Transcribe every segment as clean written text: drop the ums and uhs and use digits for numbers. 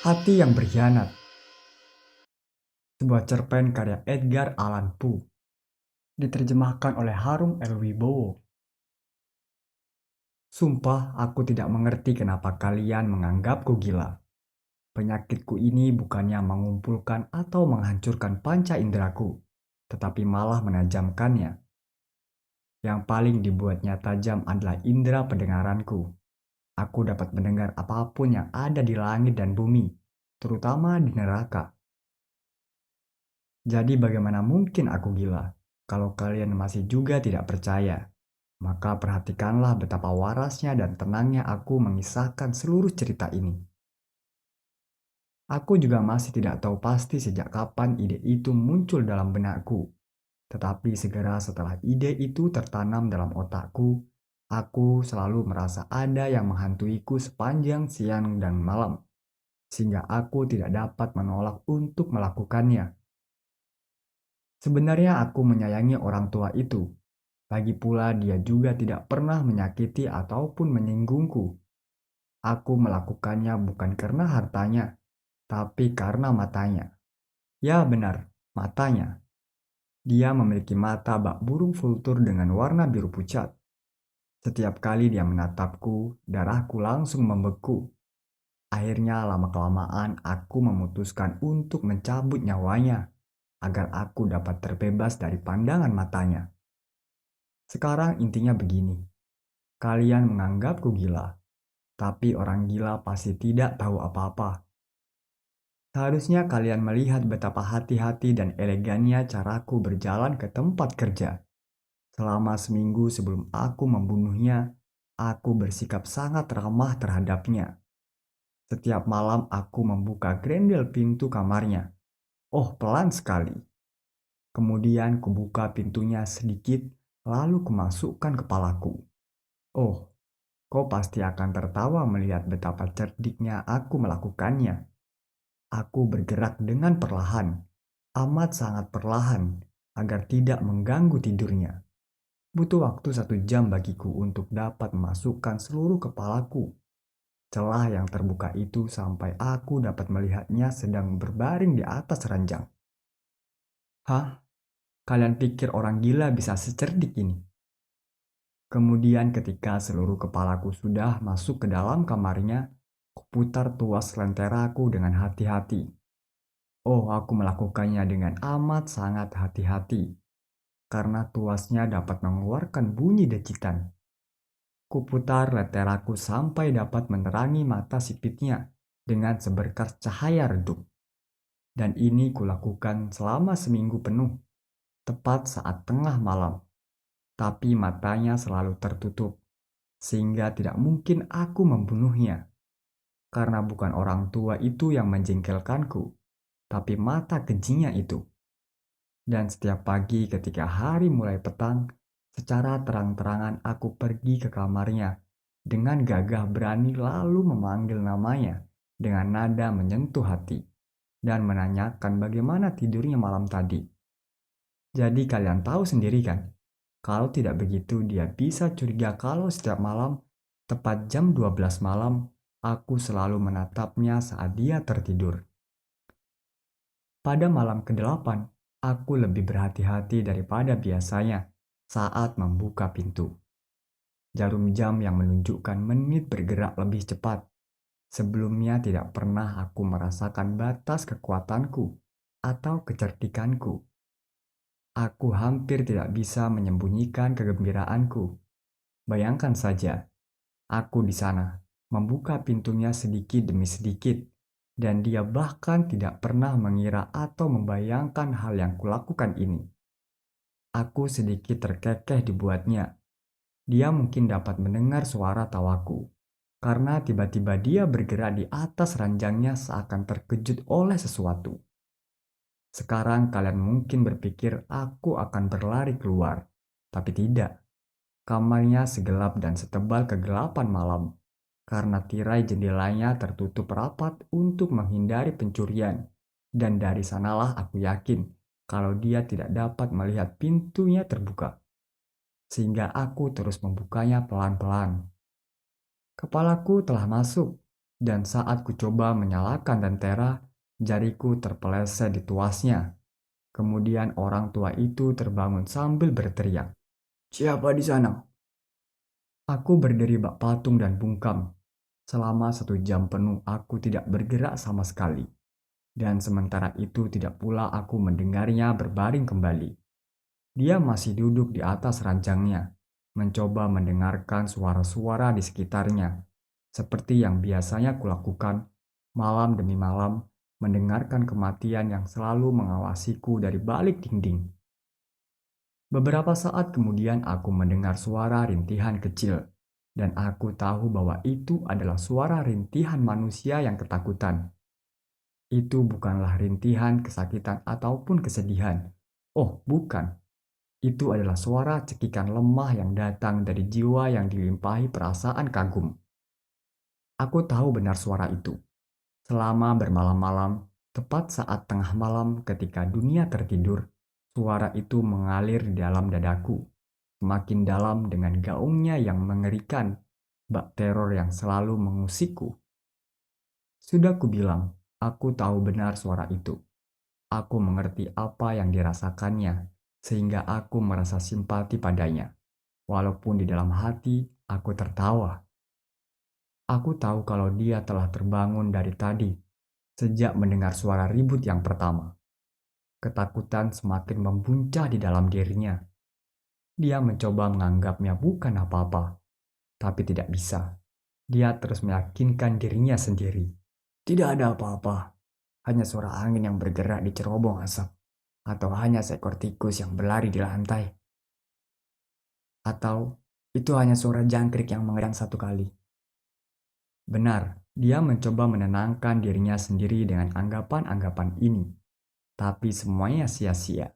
Hati yang Berkhianat, sebuah cerpen karya Edgar Allan Poe, diterjemahkan oleh Harum El Wibowo. Sumpah, aku tidak mengerti kenapa kalian menganggapku gila. Penyakitku ini bukannya mengumpulkan atau menghancurkan panca inderaku, tetapi malah menajamkannya. Yang paling dibuatnya tajam adalah indera pendengaranku. Aku dapat mendengar apapun yang ada di langit dan bumi, terutama di neraka. Jadi bagaimana mungkin aku gila? Kalau kalian masih juga tidak percaya, maka perhatikanlah betapa warasnya dan tenangnya aku mengisahkan seluruh cerita ini. Aku juga masih tidak tahu pasti sejak kapan ide itu muncul dalam benakku. Tetapi segera setelah ide itu tertanam dalam otakku, aku selalu merasa ada yang menghantuiku sepanjang siang dan malam, sehingga aku tidak dapat menolak untuk melakukannya. Sebenarnya aku menyayangi orang tua itu. Lagi pula dia juga tidak pernah menyakiti ataupun menyinggungku. Aku melakukannya bukan karena hartanya, tapi karena matanya. Ya benar, matanya. Dia memiliki mata bak burung vultur dengan warna biru pucat. Setiap kali dia menatapku, darahku langsung membeku. Akhirnya lama-kelamaan aku memutuskan untuk mencabut nyawanya, agar aku dapat terbebas dari pandangan matanya. Sekarang intinya begini, kalian menganggapku gila, tapi orang gila pasti tidak tahu apa-apa. Seharusnya kalian melihat betapa hati-hati dan elegannya caraku berjalan ke tempat kerja. Selama seminggu sebelum aku membunuhnya, aku bersikap sangat ramah terhadapnya. Setiap malam aku membuka grendel pintu kamarnya. Oh, pelan sekali. Kemudian kubuka pintunya sedikit, lalu kumasukkan kepalaku. Oh, kau pasti akan tertawa melihat betapa cerdiknya aku melakukannya. Aku bergerak dengan perlahan, amat sangat perlahan, agar tidak mengganggu tidurnya. Butuh waktu 1 jam bagiku untuk dapat memasukkan seluruh kepalaku. Celah yang terbuka itu sampai aku dapat melihatnya sedang berbaring di atas ranjang. Hah? Kalian pikir orang gila bisa secerdik ini? Kemudian ketika seluruh kepalaku sudah masuk ke dalam kamarnya, kuputar tuas lenteraku dengan hati-hati. Oh, aku melakukannya dengan amat sangat hati-hati, karena tuasnya dapat mengeluarkan bunyi decitan. Kuputar lenteraku sampai dapat menerangi mata sipitnya dengan seberkas cahaya redup. Dan ini kulakukan selama seminggu penuh, tepat saat tengah malam. Tapi matanya selalu tertutup, sehingga tidak mungkin aku membunuhnya. Karena bukan orang tua itu yang menjengkelkanku, tapi mata kejinya itu. Dan setiap pagi ketika hari mulai petang, secara terang-terangan aku pergi ke kamarnya dengan gagah berani lalu memanggil namanya dengan nada menyentuh hati dan menanyakan bagaimana tidurnya malam tadi. Jadi kalian tahu sendiri kan, kalau tidak begitu dia bisa curiga kalau setiap malam, tepat jam 12 malam, aku selalu menatapnya saat dia tertidur. Pada malam ke-8, aku lebih berhati-hati daripada biasanya saat membuka pintu. Jarum jam yang menunjukkan menit bergerak lebih cepat. Sebelumnya tidak pernah aku merasakan batas kekuatanku atau kecerdikanku. Aku hampir tidak bisa menyembunyikan kegembiraanku. Bayangkan saja, aku di sana, membuka pintunya sedikit demi sedikit, dan dia bahkan tidak pernah mengira atau membayangkan hal yang kulakukan ini. Aku sedikit terkekeh dibuatnya. Dia mungkin dapat mendengar suara tawaku, karena tiba-tiba dia bergerak di atas ranjangnya seakan terkejut oleh sesuatu. Sekarang kalian mungkin berpikir aku akan berlari keluar, tapi tidak. Kamarnya segelap dan setebal kegelapan malam, karena tirai jendelanya tertutup rapat untuk menghindari pencurian. Dan dari sanalah aku yakin kalau dia tidak dapat melihat pintunya terbuka. Sehingga aku terus membukanya pelan-pelan. Kepalaku telah masuk, Dan saat ku coba menyalakan lentera, jariku terpeleset di tuasnya. Kemudian orang tua itu terbangun sambil berteriak, "Siapa di sana?" Aku berdiri bak patung dan bungkam. Selama 1 jam penuh aku tidak bergerak sama sekali. Dan sementara itu tidak pula aku mendengarnya berbaring kembali. Dia masih duduk di atas ranjangnya, mencoba mendengarkan suara-suara di sekitarnya, seperti yang biasanya kulakukan malam demi malam, mendengarkan kematian yang selalu mengawasiku dari balik dinding. Beberapa saat kemudian aku mendengar suara rintihan kecil, dan aku tahu bahwa itu adalah suara rintihan manusia yang ketakutan. Itu bukanlah rintihan kesakitan ataupun kesedihan. Oh, bukan. Itu adalah suara cekikan lemah yang datang dari jiwa yang dilimpahi perasaan kagum. Aku tahu benar suara itu. Selama bermalam-malam, tepat saat tengah malam ketika dunia tertidur, suara itu mengalir di dalam dadaku, semakin dalam dengan gaungnya yang mengerikan, bak teror yang selalu mengusikku. Sudah kubilang, aku tahu benar suara itu. Aku mengerti apa yang dirasakannya, sehingga aku merasa simpati padanya. Walaupun di dalam hati aku tertawa. Aku tahu kalau dia telah terbangun dari tadi, sejak mendengar suara ribut yang pertama. Ketakutan semakin membuncah di dalam dirinya. Dia mencoba menganggapnya bukan apa-apa, tapi tidak bisa. Dia terus meyakinkan dirinya sendiri. Tidak ada apa-apa, hanya suara angin yang bergerak di cerobong asap, atau hanya seekor tikus yang berlari di lantai, atau itu hanya suara jangkrik yang mengerang 1 kali. Benar, dia mencoba menenangkan dirinya sendiri dengan anggapan-anggapan ini, tapi semuanya sia-sia.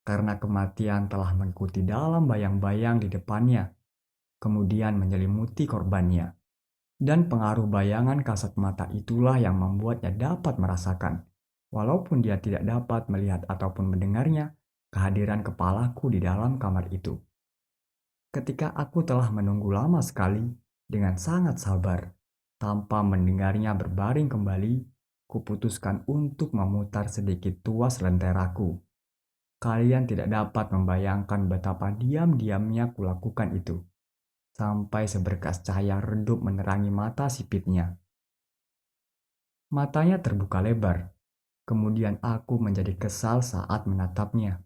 Karena kematian telah mengikuti dalam bayang-bayang di depannya, kemudian menyelimuti korbannya. Dan pengaruh bayangan kasat mata itulah yang membuatnya dapat merasakan, walaupun dia tidak dapat melihat ataupun mendengarnya, kehadiran kepalaku di dalam kamar itu. Ketika aku telah menunggu lama sekali, dengan sangat sabar, tanpa mendengarnya berbaring kembali, kuputuskan untuk memutar sedikit tuas lenteraku. Kalian tidak dapat membayangkan betapa diam-diamnya kulakukan itu, sampai seberkas cahaya redup menerangi mata sipitnya. Matanya terbuka lebar, kemudian aku menjadi kesal saat menatapnya.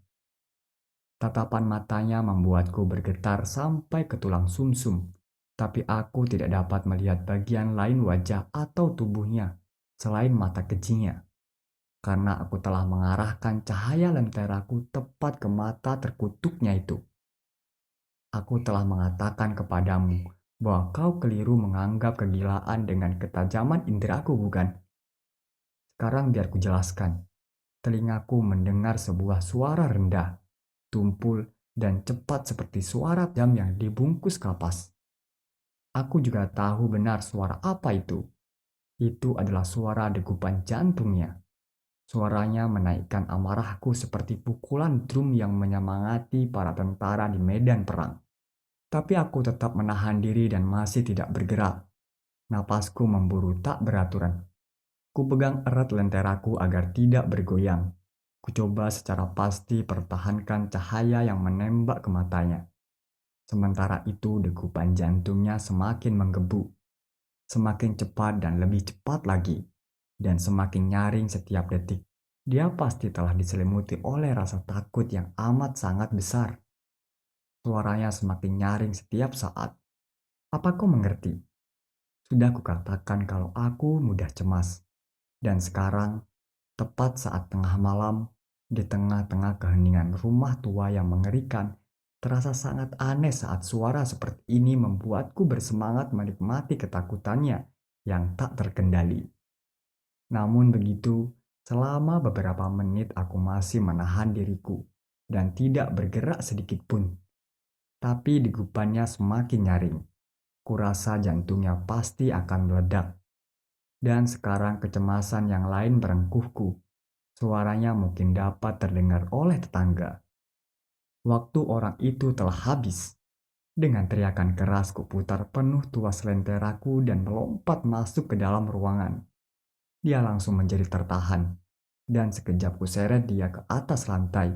Tatapan matanya membuatku bergetar sampai ke tulang sumsum, tapi aku tidak dapat melihat bagian lain wajah atau tubuhnya selain mata kejinya, karena aku telah mengarahkan cahaya lenteraku tepat ke mata terkutuknya itu. Aku telah mengatakan kepadamu bahwa kau keliru menganggap kegilaan dengan ketajaman inderaku, bukan? Sekarang biar kujelaskan. Telingaku mendengar sebuah suara rendah, tumpul, dan cepat seperti suara jam yang dibungkus kapas. Aku juga tahu benar suara apa itu. Itu adalah suara degupan jantungnya. Suaranya menaikkan amarahku seperti pukulan drum yang menyemangati para tentara di medan perang. Tapi aku tetap menahan diri dan masih tidak bergerak. Napasku memburu tak beraturan. Kupegang erat lenteraku agar tidak bergoyang. Kucoba secara pasti pertahankan cahaya yang menembak ke matanya. Sementara itu degupan jantungnya semakin menggebu. Semakin cepat dan lebih cepat lagi. Dan semakin nyaring setiap detik. Dia pasti telah diselimuti oleh rasa takut yang amat sangat besar. Suaranya semakin nyaring setiap saat. Apa kau mengerti? Sudah kukatakan kalau aku mudah cemas. Dan sekarang, tepat saat tengah malam, di tengah-tengah keheningan rumah tua yang mengerikan, terasa sangat aneh saat suara seperti ini membuatku bersemangat menikmati ketakutannya yang tak terkendali. Namun begitu, selama beberapa menit aku masih menahan diriku dan tidak bergerak sedikit pun. Tapi degupannya semakin nyaring. Kurasa jantungnya pasti akan meledak. Dan sekarang kecemasan yang lain merengkuhku. Suaranya mungkin dapat terdengar oleh tetangga. Waktu orang itu telah habis. Dengan teriakan keras kuputar penuh tuas lenteraku dan melompat masuk ke dalam ruangan. Dia langsung menjadi tertahan, dan sekejap kuseret dia ke atas lantai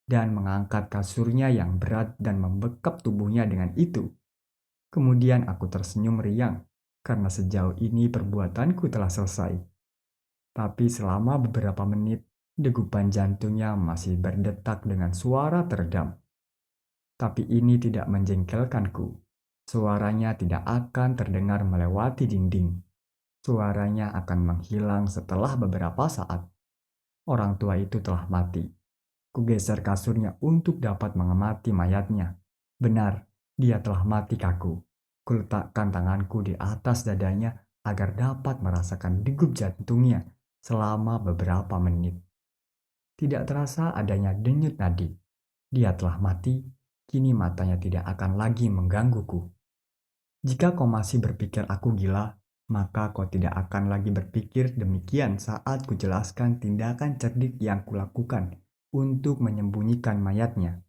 dan mengangkat kasurnya yang berat dan membekap tubuhnya dengan itu. Kemudian aku tersenyum riang karena sejauh ini perbuatanku telah selesai. Tapi selama beberapa menit, degupan jantungnya masih berdetak dengan suara teredam. Tapi ini tidak menjengkelkanku. Suaranya tidak akan terdengar melewati dinding. Suaranya akan menghilang setelah beberapa saat. Orang tua itu telah mati. Kugeser kasurnya untuk dapat mengamati mayatnya. Benar, dia telah mati kaku. Kuletakkan tanganku di atas dadanya agar dapat merasakan degup jantungnya selama beberapa menit. Tidak terasa adanya denyut nadi. Dia telah mati, kini matanya tidak akan lagi menggangguku. Jika kau masih berpikir aku gila, maka kau tidak akan lagi berpikir demikian saat kujelaskan tindakan cerdik yang kulakukan untuk menyembunyikan mayatnya.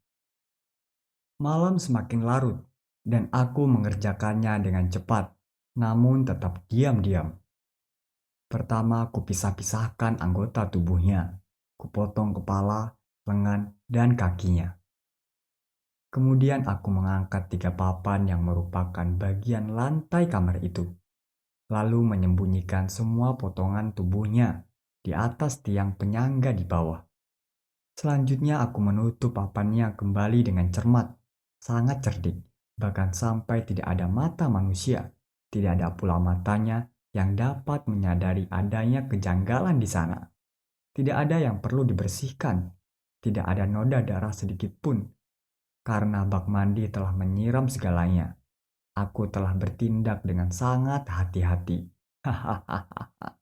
Malam semakin larut, dan aku mengerjakannya dengan cepat, namun tetap diam-diam. Pertama, kupisah-pisahkan anggota tubuhnya. Kupotong kepala, lengan, dan kakinya. Kemudian aku mengangkat 3 papan yang merupakan bagian lantai kamar itu, lalu menyembunyikan semua potongan tubuhnya di atas tiang penyangga di bawah. Selanjutnya aku menutup papannya kembali dengan cermat, sangat cerdik, bahkan sampai tidak ada mata manusia, tidak ada pula matanya yang dapat menyadari adanya kejanggalan di sana. Tidak ada yang perlu dibersihkan, tidak ada noda darah sedikit pun, karena bak mandi telah menyiram segalanya. Aku telah bertindak dengan sangat hati-hati. Hahaha.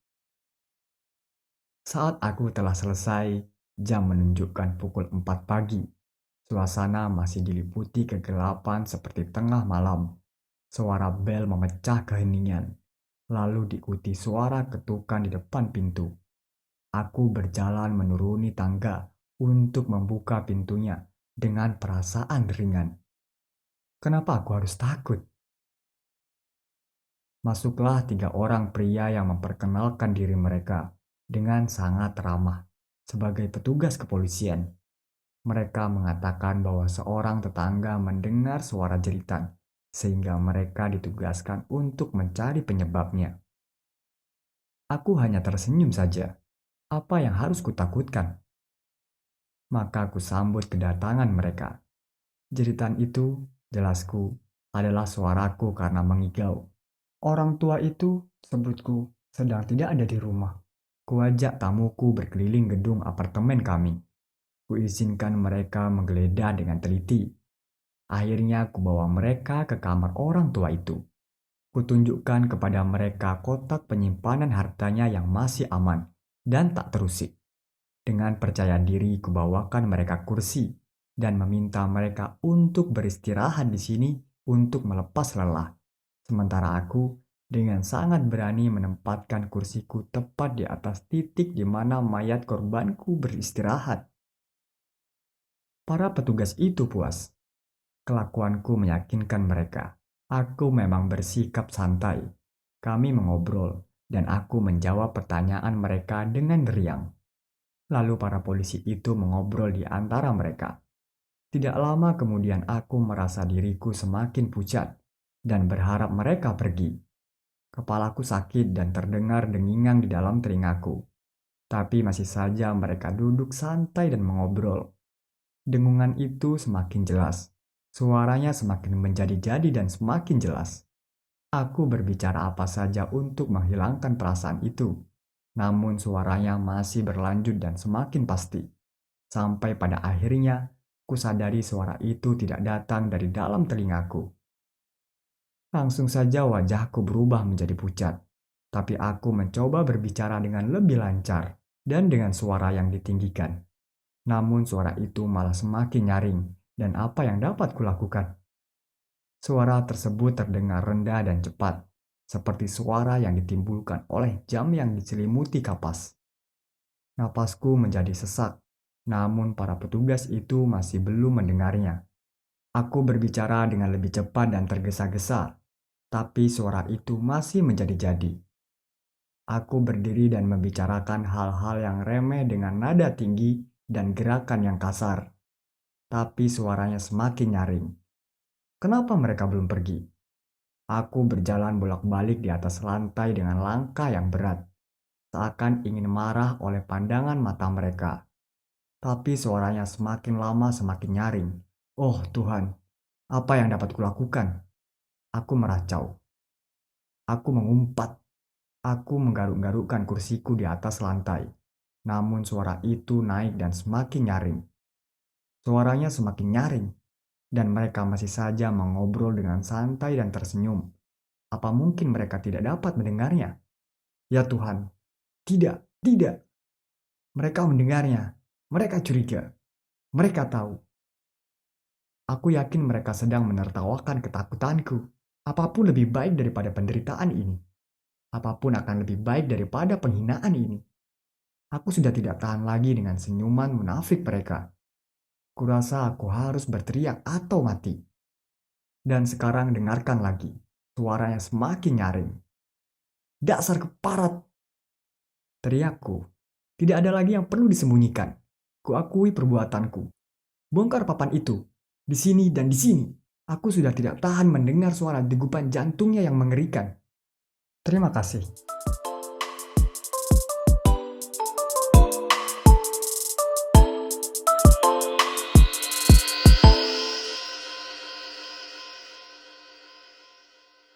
Saat aku telah selesai, jam menunjukkan pukul 4 pagi. Suasana masih diliputi kegelapan seperti tengah malam. Suara bel memecah keheningan, lalu diikuti suara ketukan di depan pintu. Aku berjalan menuruni tangga untuk membuka pintunya dengan perasaan ringan. Kenapa aku harus takut? Masuklah 3 orang pria yang memperkenalkan diri mereka dengan sangat ramah sebagai petugas kepolisian. Mereka mengatakan bahwa seorang tetangga mendengar suara jeritan, sehingga mereka ditugaskan untuk mencari penyebabnya. Aku hanya tersenyum saja. Apa yang harus kutakutkan? Maka aku sambut kedatangan mereka. Jeritan itu, jelasku, adalah suaraku karena mengigau. Orang tua itu, sebutku, sedang tidak ada di rumah. Kuajak tamuku berkeliling gedung apartemen kami. Kuizinkan mereka menggeledah dengan teliti. Akhirnya kubawa mereka ke kamar orang tua itu. Kutunjukkan kepada mereka kotak penyimpanan hartanya yang masih aman dan tak terusik. Dengan percaya diri kubawakan mereka kursi dan meminta mereka untuk beristirahat di sini untuk melepas lelah. Sementara aku dengan sangat berani menempatkan kursiku tepat di atas titik di mana mayat korbanku beristirahat. Para petugas itu puas. Kelakuanku meyakinkan mereka. Aku memang bersikap santai. Kami mengobrol, dan aku menjawab pertanyaan mereka dengan riang. Lalu para polisi itu mengobrol di antara mereka. Tidak lama kemudian aku merasa diriku semakin pucat dan berharap mereka pergi. Kepalaku sakit dan terdengar dengingan di dalam telingaku. Tapi masih saja mereka duduk santai dan mengobrol. Dengungan itu semakin jelas. Suaranya semakin menjadi-jadi dan semakin jelas. Aku berbicara apa saja untuk menghilangkan perasaan itu. Namun suaranya masih berlanjut dan semakin pasti. Sampai pada akhirnya, kusadari suara itu tidak datang dari dalam telingaku. Langsung saja wajahku berubah menjadi pucat. Tapi aku mencoba berbicara dengan lebih lancar dan dengan suara yang ditinggikan. Namun suara itu malah semakin nyaring, dan apa yang dapat kulakukan? Suara tersebut terdengar rendah dan cepat, seperti suara yang ditimbulkan oleh jam yang diselimuti kapas. Napasku menjadi sesak, namun para petugas itu masih belum mendengarnya. Aku berbicara dengan lebih cepat dan tergesa-gesa, tapi suara itu masih menjadi-jadi. Aku berdiri dan membicarakan hal-hal yang remeh dengan nada tinggi dan gerakan yang kasar, tapi suaranya semakin nyaring. Kenapa mereka belum pergi? Aku berjalan bolak-balik di atas lantai dengan langkah yang berat, seakan ingin marah oleh pandangan mata mereka. Tapi suaranya semakin lama semakin nyaring. Oh Tuhan, apa yang dapat kulakukan? Aku meracau. Aku mengumpat. Aku menggaruk-garukkan kursiku di atas lantai. Namun suara itu naik dan semakin nyaring. Suaranya semakin nyaring, dan mereka masih saja mengobrol dengan santai dan tersenyum. Apa mungkin mereka tidak dapat mendengarnya? Ya Tuhan, tidak, tidak. Mereka mendengarnya. Mereka curiga. Mereka tahu. Aku yakin mereka sedang menertawakan ketakutanku. Apapun lebih baik daripada penderitaan ini. Apapun akan lebih baik daripada penghinaan ini. Aku sudah tidak tahan lagi dengan senyuman munafik mereka. Kurasa aku harus berteriak atau mati. Dan sekarang dengarkan lagi. Suaranya semakin nyaring. Dasar keparat! Teriakku. Tidak ada lagi yang perlu disembunyikan. Kuakui perbuatanku. Bongkar papan itu. Di sini dan di sini. Aku sudah tidak tahan mendengar suara degupan jantungnya yang mengerikan. Terima kasih.